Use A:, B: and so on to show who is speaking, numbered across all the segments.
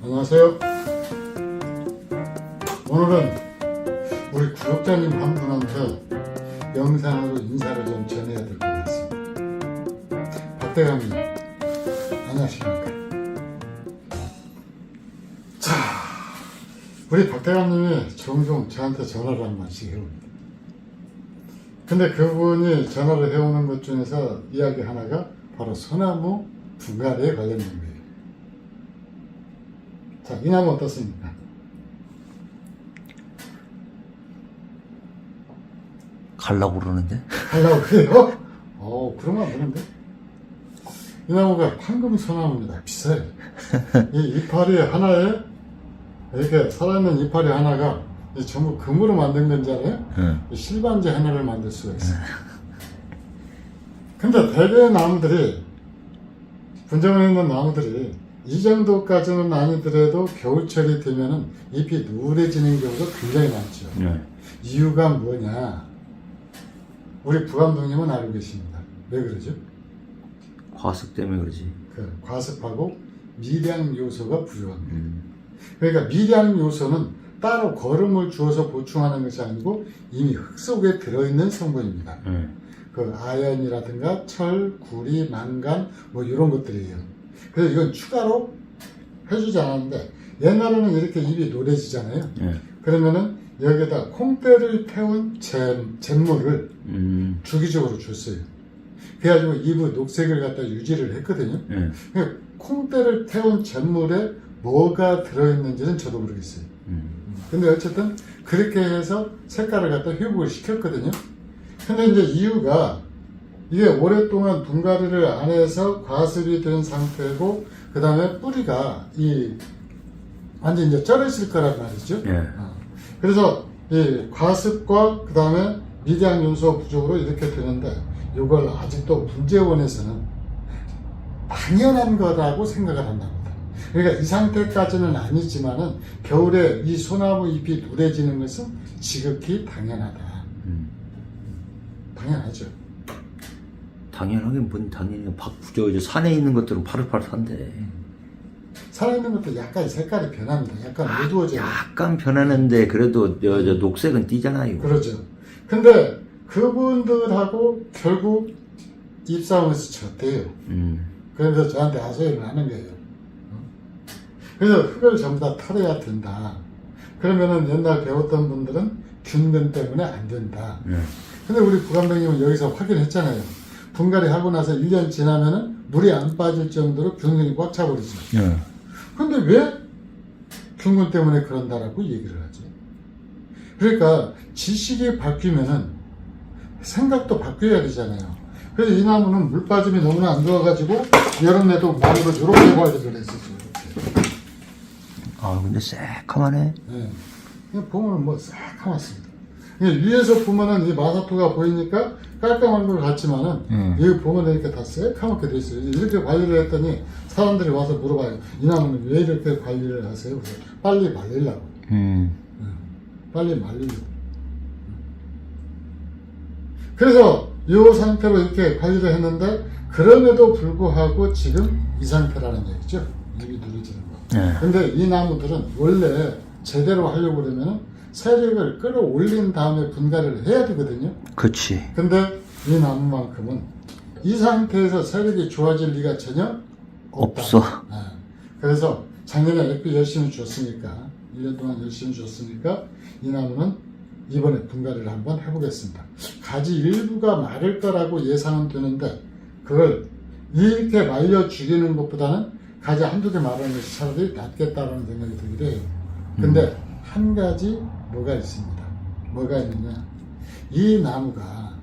A: 안녕하세요. 오늘은 우리 구독자님 한 분한테 영상으로 인사를 좀 전해야 될 것 같습니다. 박대감님, 안녕하십니까? 자, 우리 박대감님이 종종 저한테 전화를 한 번씩 해옵니다. 근데 그분이 전화를 해오는 것 중에서 이야기 하나가 바로 소나무 분갈이에 관련된 거예요. 자, 이 나무 어떻습니까?
B: 갈라고 그러는데?
A: 하려고 그래요? 그러면 안 되는데? 이 나무가 황금 소나무입니다. 비싸요. 이 이파리 하나에, 이렇게 살아있는 이파리 하나가 전부 금으로 만든 건지 알아요?
B: 응.
A: 실반지 하나를 만들 수가 있어요. 근데 대개의 나무들이, 분정에 있는 나무들이 이 정도까지는 아니더라도 겨울철이 되면은 잎이 누래지는 경우가 굉장히 많죠.
B: 네.
A: 이유가 뭐냐? 우리 부감독님은 알고 계십니다. 왜 그러죠?
B: 과습 때문에 그러지.
A: 그 과습하고 미량 요소가 부족합니다. 그러니까 미량 요소는 따로 거름을 주어서 보충하는 것이 아니고 이미 흙 속에 들어있는 성분입니다. 그 아연이라든가 철, 구리, 망간 뭐 이런 것들이에요. 그래서 이건 추가로 해주지 않았는데 옛날에는 이렇게 잎이 노래지잖아요. 그러면은 여기에다 콩대를 태운 잿물을 주기적으로 줬어요. 그래가지고 잎의 녹색을 갖다 유지를 했거든요. 그러니까 콩대를 태운 잿물에 뭐가 들어있는지는 저도 모르겠어요. 근데 어쨌든 그렇게 해서 색깔을 갖다 회복을 시켰거든요. 근데 이제 이유가 이게 오랫동안 분갈이를 안 해서 과습이 된 상태고 그 다음에 뿌리가 완전 이제 쩔어있을 거란 말이죠. 그래서 이 과습과 그 다음에 미량 요소 부족으로 이렇게 되는데 이걸 아직도 분재원에서는 당연한 거라고 생각을 한답니다. 그러니까 이 상태까지는 아니지만은 겨울에 이 소나무 잎이 누래지는 것은 지극히 당연하다. 당연하죠.
B: 당연하긴 뭔 당연히 저 산에 있는 것들은 파릇파릇한데.
A: 살아있는 것도 약간 색깔이 변합니다. 약간 어두워져요.
B: 약간 변하는데 그래도 저 녹색은 띄잖아요.
A: 그렇죠. 근데 그분들하고 결국 입싸움에서 졌대요. 그래서 저한테 하소연을 하는 거예요. 그래서 흙을 전부 다 털어야 된다. 그러면은 옛날 배웠던 분들은 균근 때문에 안 된다. 근데 우리 부감독님은 여기서 확인했잖아요. 분갈이 하고 나서 1년 지나면은 물이 안 빠질 정도로 균근이 꽉 차버리죠. 근데 왜 균근 때문에 그런다라고 얘기를 하지? 그러니까 지식이 바뀌면은 생각도 바뀌어야 되잖아요. 그래서 이 나무는 물 빠짐이 너무나 안 좋아가지고 여름에도 말로 이렇게 관리를 했었어요. 이렇게.
B: 근데 새카만해.
A: 네. 그냥 보면 뭐 새카맣습니다. 위에서 보면은 이 마사토가 보이니까 깔끔한 것 같지만은 여기 보면 이렇게 다 새카맣게 돼 있어요. 이렇게 관리를 했더니 사람들이 와서 물어봐요. 이 나무는 왜 이렇게 관리를 하세요? 그래서 빨리 말리려고. 빨리 말리려고. 그래서 이 상태로 이렇게 관리를 했는데 그럼에도 불구하고 지금 이 상태라는 얘기죠. 잎이 누러지는 거. 근데 이 나무들은 원래 제대로 하려고 그러면 세력을 끌어올린 다음에 분갈이를 해야 되거든요.
B: 그치.
A: 근데 이 나무만큼은 이 상태에서 세력이 좋아질 리가 전혀 없다.
B: 없어.
A: 그래서 작년에 액비 열심히 줬으니까 1년 동안 열심히 줬으니까 이 나무는 이번에 분갈이를 한번 해보겠습니다. 가지 일부가 마를 거라고 예상은 되는데 그걸 이렇게 말려 죽이는 것보다는 가지 한두 개 마르는 것이 차라리 낫겠다라는 생각이 들기도 해요. 근데 한 가지 뭐가 있습니다. 뭐가 있느냐. 이 나무가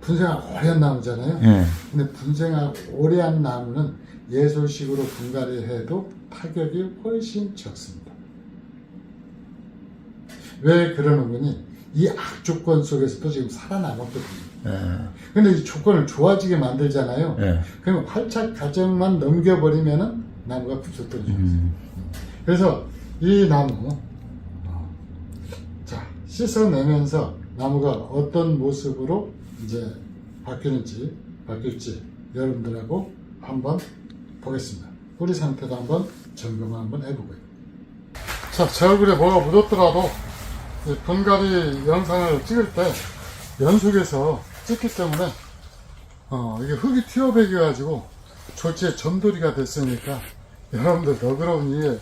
A: 분생을 오래 한 나무잖아요. 근데 분생을 오래 한 나무는 예솔식으로 분갈이해도 타격이 훨씬 적습니다. 왜 그러는 거니? 이 악조건 속에서도 지금 살아남았거든요. 근데 이 조건을 좋아지게 만들잖아요. 그러면 활착 과정만 넘겨버리면은 나무가 부쩍 떨어져요. 그래서 이 나무, 자, 씻어내면서 나무가 어떤 모습으로 이제 바뀔지 여러분들하고 한번 보겠습니다. 뿌리 상태도 한번 점검을 한번 해보고요. 자, 제 얼굴에 뭐가 묻었더라도 이 분갈이 영상을 찍을 때 연속해서 찍기 때문에 이게 흙이 튀어배겨가지고 졸지에 점돌이가 됐으니까 여러분들 너그러운 이해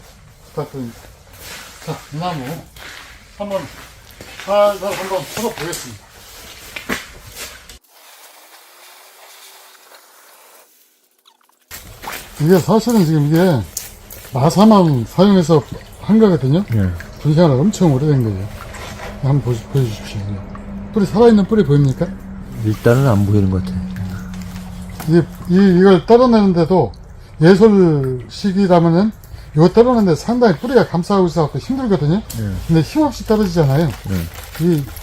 A: 부탁드립니다. 자, 이 나무 한번 살살 한번 풀어보겠습니다. 이게 사실은 지금 이게 마사만 사용해서 한 거거든요. 분생활 엄청 오래된 거예요. 한번 보여주십시오. 뿌리, 살아있는 뿌리 보입니까?
B: 일단은 안 보이는 것 같아.
A: 이걸 떨어내는데도 예솔식이라면은 이거 떨어내는데 상당히 뿌리가 감싸고 있어서 힘들거든요. 근데 힘없이 떨어지잖아요.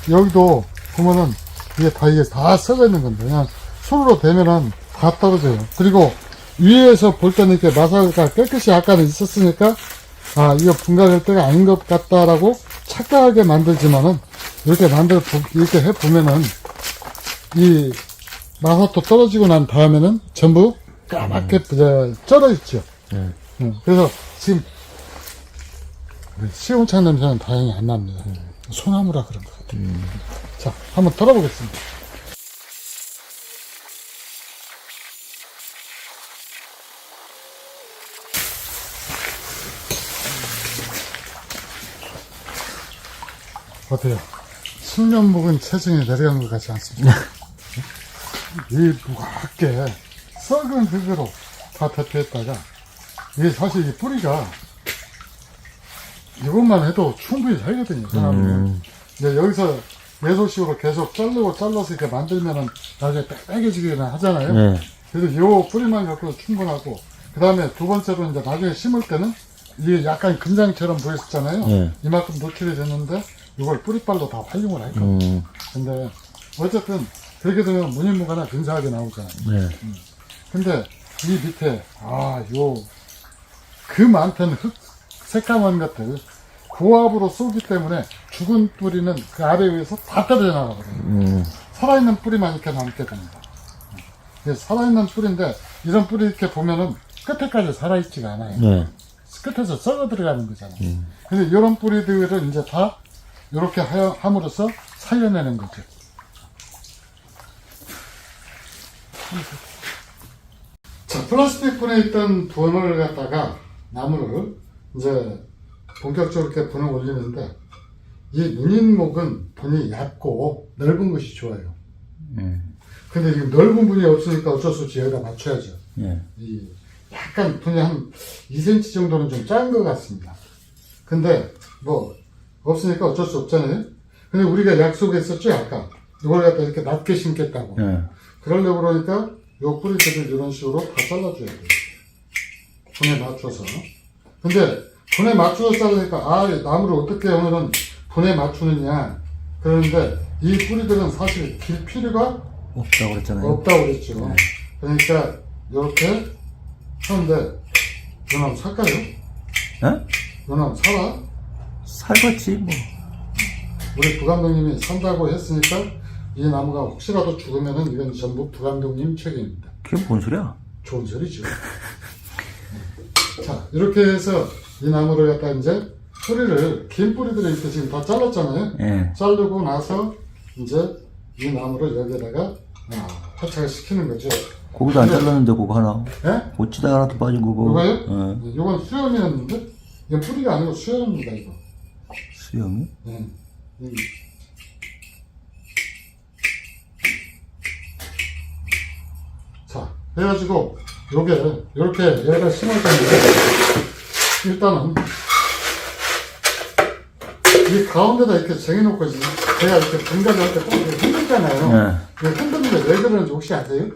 A: 여기도 보면은 이게 다 썩어 있는 건데 그냥 손으로 대면은 다 떨어져요. 그리고 위에서 볼 때는 이렇게 마사가 깨끗이 아까는 있었으니까 이거 분갈일 때가 아닌 것 같다라고 착각하게 만들지만은 이렇게 이렇게 해보면은 이 마사토 떨어지고 난 다음에는 전부 까맣게 쩔어 있죠. 그래서 지금 시원창 냄새는 다행히 안 납니다. 소나무라 그런 것 같아요. 자, 한번 털어보겠습니다. 어때요? 10년 묵은 체중이 내려간 것 같지 않습니까? 이 무겁게 썩은 흙으로 다 대표했다가 이게 사실 이 뿌리가 이것만 해도 충분히 살거든요. 사람은. 근데 여기서 예소식으로 계속 잘라서 이렇게 만들면은 나중에 빼개지기는 하잖아요. 그래서 요 뿌리만 갖고도 충분하고 그 다음에 두 번째로 이제 나중에 심을 때는 이게 약간 금장처럼 보였었잖아요. 이만큼 노출이 됐는데 이걸 뿌리빨로 다 활용을 할 겁니다. 근데 어쨌든 그렇게 되면 무늬무가나 근사하게 나오잖아요. 근데 이 밑에 그 많던 흙 새까만 것들 고압으로 쏘기 때문에 죽은 뿌리는 그 아래 위에서 다 떨어져 나가거든요. 살아있는 뿌리만 이렇게 남게 됩니다. 살아있는 뿌리인데 이런 뿌리 이렇게 보면은 끝에까지 살아있지가 않아요. 끝에서 썩어 들어가는 거잖아요. 근데 이런 뿌리들을 이제 다 이렇게 함으로써 살려내는 거죠. 자, 플라스틱 분에 있던 분을 갖다가 나무를 이제 본격적으로 이렇게 분을 올리는데 이 문인목은 분이 얇고 넓은 것이 좋아요. 근데 지금 넓은 분이 없으니까 어쩔 수 없이 여기다 맞춰야죠. 이 약간 분이 한 2cm 정도는 좀 작은 것 같습니다. 근데 뭐 없으니까 어쩔 수 없잖아요. 근데 우리가 약속했었죠, 아까. 이걸 갖다 이렇게 낮게 심겠다고. 그러려고 그러니까 요 뿌리들을 이런 식으로 다 잘라줘야 돼요. 분에 맞춰서. 근데 분에 맞춰서 자르니까 나무를 어떻게 하면은 분에 맞추느냐. 그런데 이 뿌리들은 사실 길 필요가
B: 없다고 그랬잖아요.
A: 없다고 그랬죠. 그러니까 이렇게 하는데 이 나무 살까요? 이 나무 살아?
B: 살겠지 뭐.
A: 우리 부감독님이 산다고 했으니까 이 나무가 혹시라도 죽으면은 이건 전부 부감독님 책임입니다.
B: 그게 뭔 소리야?
A: 좋은 소리죠. 자, 이렇게 해서 이 나무를 갖다 이제 뿌리를, 긴 뿌리들을 이렇게 지금 다 잘랐잖아요. 자르고 나서 이제 이 나무를 여기에다가 화착을 시키는 거죠.
B: 거기도 안 잘랐는데 그거 하나.
A: 예?
B: 고치다 하나도 빠진 거고.
A: 이거요? 이건 수염이었는데 이건 뿌리가 아니고 수염입니다. 이거.
B: 수염이?
A: 네. 자, 해가지고 요게 이렇게 얘를 심을 건데 일단은 이 가운데다 이렇게 정해놓고 제가 이렇게 분갈이 할 때 꼭 흔들잖아요. 흔드는 게 왜 그러는지 혹시 아세요?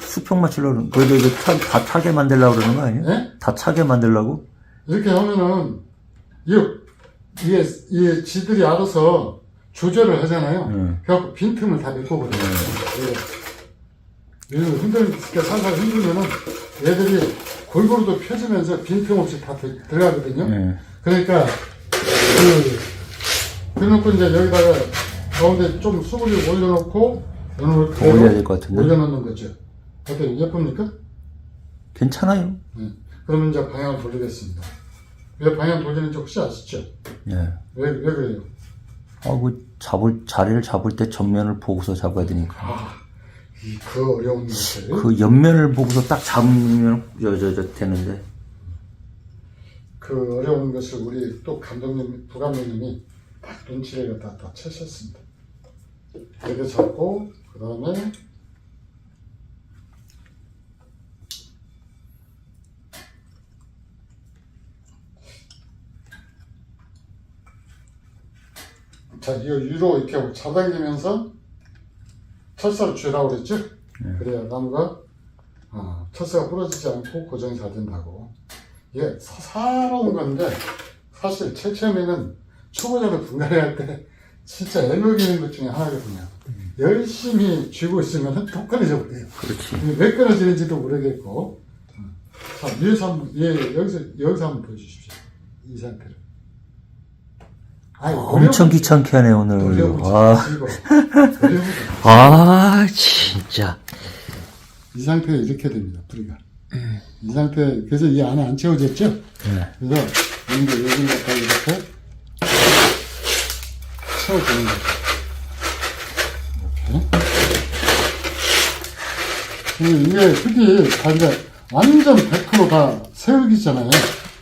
B: 수평 맞추려고 그러는, 이거 다 차게 만들려고 그러는 거 아니에요?
A: 네?
B: 다 차게 만들려고?
A: 이렇게 하면은 이게 지들이 알아서 조절을 하잖아요. 그래갖고 빈틈을 다 메꿔버려요. 이렇게 살살 흔들면은 얘들이 골고루도 펴지면서 빈틈없이 다 들어가거든요. 그러니까 그래놓고 이제 여기다가 가운데 좀 수분을 올려놓고
B: 올려야 될 것 같은데.
A: 올려놓는 거죠. 어때요? 예쁩니까?
B: 괜찮아요.
A: 네. 그러면 이제 방향을 돌리겠습니다. 왜 방향 돌리는지 혹시 아시죠?
B: 예.
A: 왜 그래요?
B: 자리를 잡을 때 전면을 보고서 잡아야 되니까.
A: 그 어려운 것을.
B: 그 옆면을 보고서 딱 잡으면, 되는데.
A: 그 어려운 것을 우리 또 부감독님이 딱 눈치를 갖다 다 채셨습니다. 이렇게 잡고, 그 다음에, 자, 이 위로 이렇게 잡아당기면서 철사를 쥐라고 그랬죠? 그래야 나무가 철사가 부러지지 않고 고정이 잘 된다고. 이게 사사로운 건데 사실 제일 처음에는 초보자들 분갈이 할 때 진짜 애먹이는 것 중에 하나거든요. 열심히 쥐고 있으면 또 끊어져 버려요.
B: 그렇지.
A: 왜 끊어지는지도 모르겠고. 자, 위에서 한번, 여기서 한번 보여주십시오. 이 상태를.
B: 엄청 귀찮게 하네, 오늘. 진짜.
A: 이 상태에 이렇게 됩니다, 뿌리가. 이 상태, 그래서 이 안에 안 채워졌죠?
B: 네.
A: 그래서, 여기를 갖다 이렇게 채워주는 거죠. 이렇게. 이게 흙이 다 이제 완전 100%다 새흙이잖아요.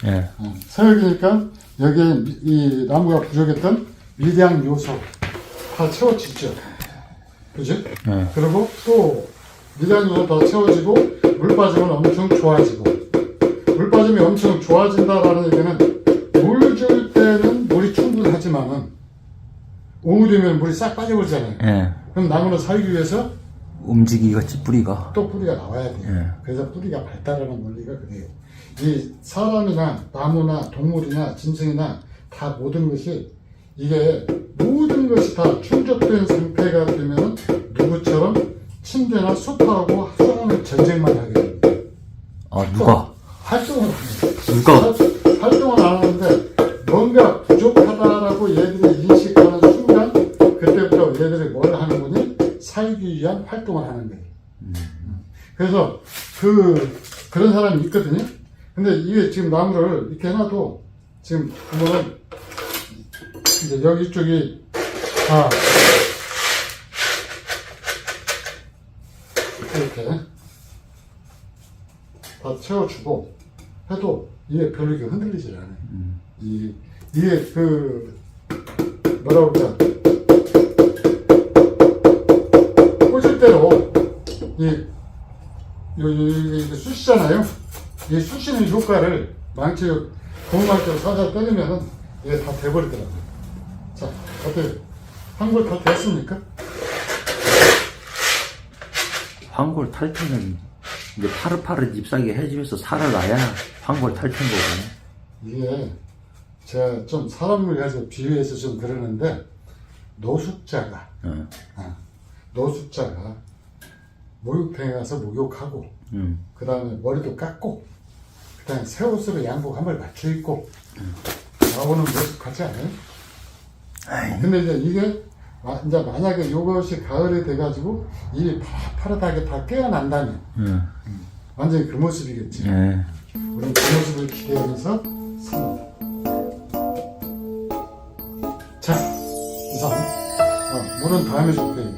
B: 예.
A: 새흙이니까 여기에 이 나무가 부족했던 미대양 요소 다 채워지죠. 그죠?
B: 네.
A: 그리고 또 미대양 요소 다 채워지고 물 빠지면 엄청 좋아지고, 물 빠짐이 엄청 좋아진다라는 얘기는 물 줄 때는 물이 충분하지만은 오후되면 물이 싹 빠져버리잖아요.
B: 예.
A: 그럼 나무는 살기 위해서
B: 움직이겠지, 뿌리가.
A: 또 뿌리가 나와야 돼요.
B: 예.
A: 그래서 뿌리가 발달하는 원리가 그래요. 이 사람이나 나무나 동물이나 짐승이나 다 모든 것이 이게 모든 것이 다 충족된 상태가 되면 누구처럼 침대나 숲하고 싸우는 전쟁만 하게 됩니다.
B: 누가?
A: 활동을 안 해요.
B: 누가?
A: 활동을 안 하는데 뭔가 부족하다라고 얘들이 인식하는 순간 그때부터 얘들이 뭘 하는 거니? 살기 위한 활동을 하는 거예요. 그래서 그런 사람이 있거든요. 근데 이게 지금 나무를 이렇게 해놔도 지금 보면은 이제 여기 쪽이 다 이렇게 다 채워주고 해도 이게 별로 이렇게 흔들리질 않아요. 이게 뭐라고 그러냐, 꽂을 대로 이게 쑤시잖아요. 이 쑤시는 효과를 고무망치로 살살 때리면은 이게 다 돼버리더라고요. 자, 어때요? 한골 다 됐습니까?
B: 황골 탈 때는 이제 파릇파릇 잎사귀 해지면서 살을 놔야 황골 탈 텐 거고.
A: 이게 제가 좀 사람을 가지고 비유해서 좀 그러는데 노숙자가 목욕탕에 가서 목욕하고 그 다음에 머리도 깎고 그 다음에 새 옷으로 양복 한 벌 맞춰 입고 나오는 모습 같지 않아요? 근데 이제 이게 이제 만약에 이것이 가을이 돼가지고 이 파릇하게 다 깨어난다면 완전히 그 모습이겠지.
B: 예.
A: 우리는 그 모습을 기대하면서 삽니다. 자, 이상 물은 다음에 줄 거예요.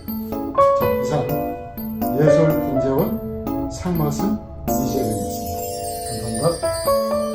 A: 자, 이상 예술 분재원 상맛은 이재명이었습니다. 감사합니다.